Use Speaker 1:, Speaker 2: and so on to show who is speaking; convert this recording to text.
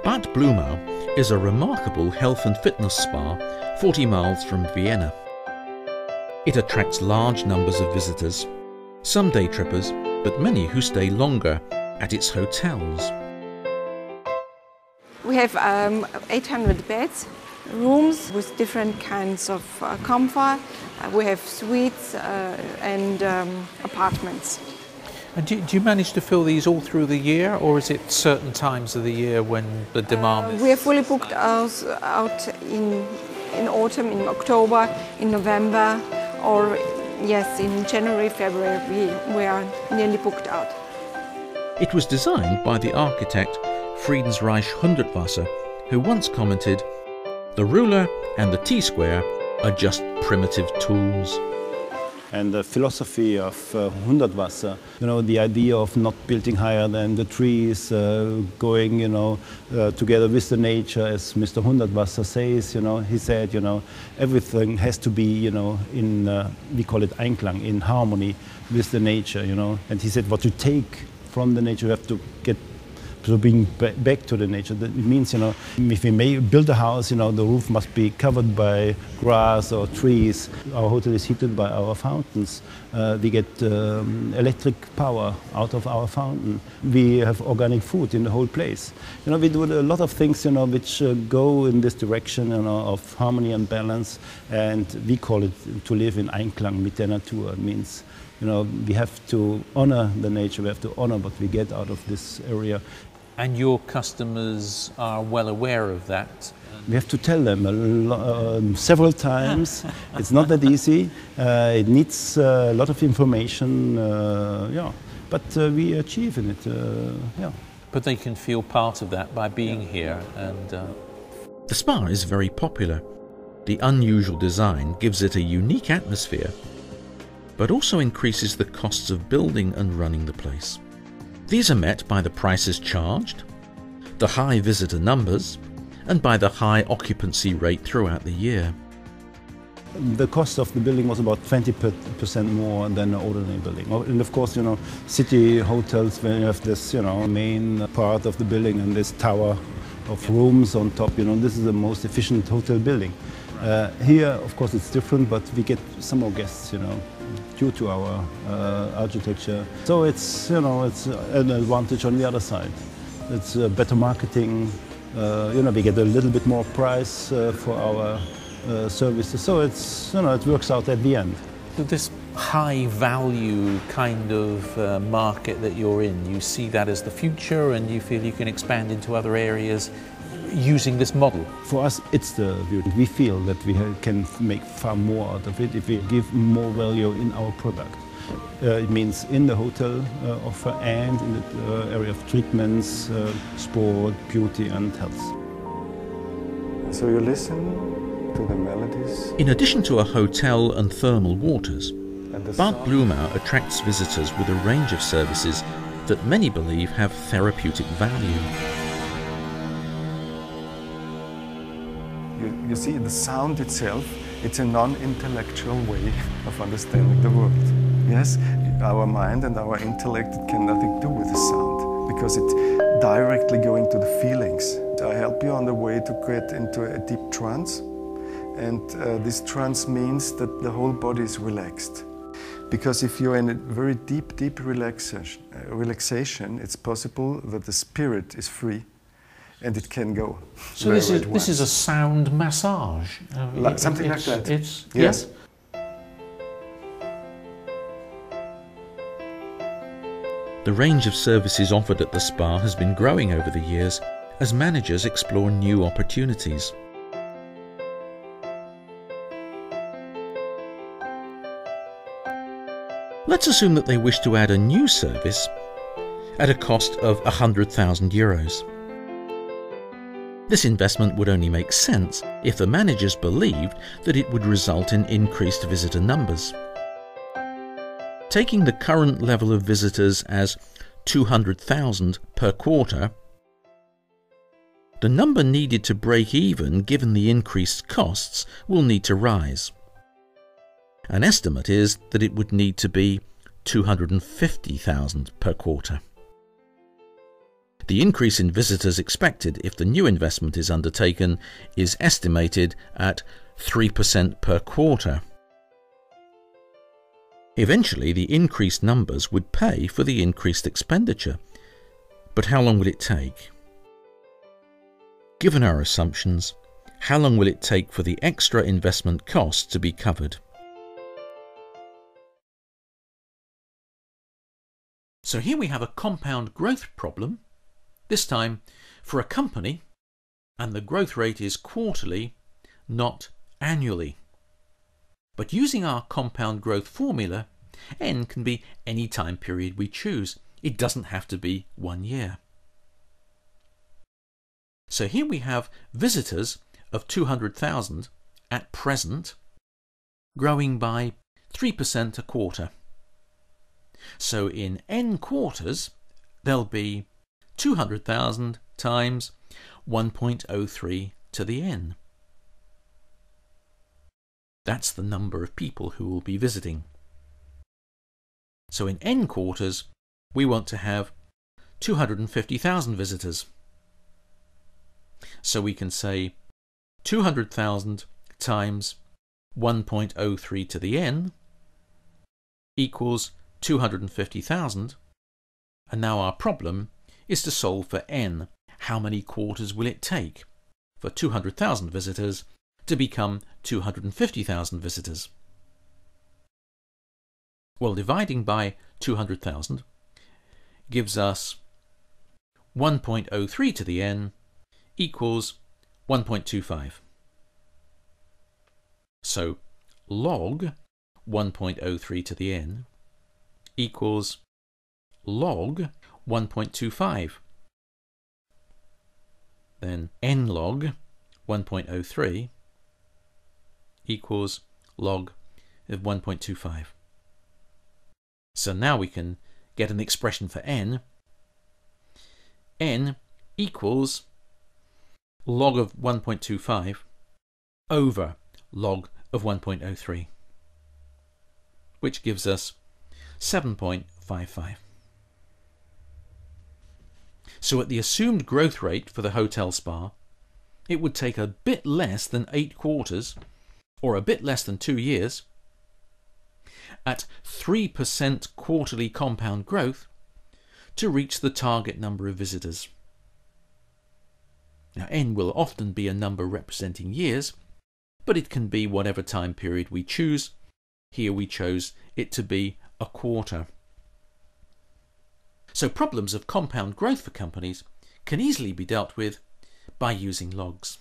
Speaker 1: Bad Blumau is a remarkable health and fitness spa 40 miles from Vienna. It attracts large numbers of visitors, some day trippers, but many who stay longer at its hotels.
Speaker 2: We have 800 beds, rooms with different kinds of comfort. We have suites and apartments.
Speaker 3: And do you manage to fill these all through the year, or is it certain times of the year when the demand is?
Speaker 2: We are fully booked out in autumn, in October, in November, or yes, in January, February we are nearly booked out.
Speaker 1: It was designed by the architect Friedensreich Hundertwasser, who once commented, "The ruler and the T-square are just primitive tools."
Speaker 4: And the philosophy of Hundertwasser, the idea of not building higher than the trees, going, together with the nature, as Mr. Hundertwasser says, he said, everything has to be, in, we call it Einklang, in harmony with the nature, And he said, what you take from the nature, you have to get to being back to the nature. That means, if we may build a house, the roof must be covered by grass or trees. Our hotel is heated by our fountains. We get electric power out of our fountain. We have organic food in the whole place. We do a lot of things, which go in this direction, of harmony and balance. And we call it to live in Einklang mit der Natur. It means, we have to honor the nature. We have to honor what we get out of this area.
Speaker 3: And your customers are well aware of that?
Speaker 4: We have to tell them several times. It's not that easy. It needs a lot of information, but we achieve in it,
Speaker 3: But they can feel part of that by being here. And
Speaker 1: The spa is very popular. The unusual design gives it a unique atmosphere, but also increases the costs of building and running the place. These are met by the prices charged, the high visitor numbers, and by the high occupancy rate throughout the year.
Speaker 4: The cost of the building was about 20% more than an ordinary building. And of course, city hotels, when you have this, main part of the building and this tower of rooms on top, this is the most efficient hotel building. Here, of course, it's different, but we get some more guests, due to our architecture. So it's, it's an advantage on the other side. It's better marketing. We get a little bit more price for our services. So it's, it works out at the end.
Speaker 3: this high value kind of market that you're in, you see that as the future and you feel you can expand into other areas using this model? For us, it's the beauty. We feel that we can make far more out of it if we give more value in our product. It means in the hotel offer and in the area of treatments, sport, beauty and health.
Speaker 5: So you listen to the melodies.
Speaker 1: In addition to a hotel and thermal waters, Bad Blumau attracts visitors with a range of services that many believe have therapeutic value.
Speaker 5: You see, the sound itself, it's a non-intellectual way of understanding the world. Yes, our mind and our intellect can nothing do with the sound because it directly going to the feelings. I help you on the way to get into a deep trance, and this trance means that the whole body is relaxed. Because if you're in a very deep relaxation, it's possible that the spirit is free and it can go.
Speaker 3: So this is a sound massage?
Speaker 5: Something like that.
Speaker 3: Yes.
Speaker 5: Yeah?
Speaker 1: The range of services offered at the spa has been growing over the years as managers explore new opportunities. Let's assume that they wish to add a new service at a cost of €100,000. This investment would only make sense if the managers believed that it would result in increased visitor numbers. Taking the current level of visitors as 200,000 per quarter, the number needed to break even, given the increased costs, will need to rise. An estimate is that it would need to be 250,000 per quarter. The increase in visitors expected if the new investment is undertaken is estimated at 3% per quarter. Eventually, the increased numbers would pay for the increased expenditure. But how long will it take? Given our assumptions, how long will it take for the extra investment costs to be covered? So here we have a compound growth problem, this time for a company, and the growth rate is quarterly, not annually. But using our compound growth formula, n can be any time period we choose. It doesn't have to be 1 year. So here we have visitors of 200,000 at present, growing by 3% a quarter. So in n quarters, there'll be 200,000 times 1.03 to the n. That's the number of people who will be visiting. So in n quarters, we want to have 250,000 visitors. So we can say 200,000 times 1.03 to the n equals 250,000. And now our problem is to solve for n. How many quarters will it take for 200,000 visitors to become 250,000 visitors? Well, dividing by 200,000 gives us 1.03 to the n equals 1.25. So log 1.03 to the n equals log 1.25. Then n log 1.03 equals log of 1.25. So now we can get an expression for n. N equals log of 1.25 over log of 1.03, which gives us 7.55. So at the assumed growth rate for the hotel spa, it would take a bit less than 8 quarters, or a bit less than 2 years, at 3% quarterly compound growth, to reach the target number of visitors. Now n will often be a number representing years, but it can be whatever time period we choose. Here we chose it to be a quarter. So problems of compound growth for companies can easily be dealt with by using logs.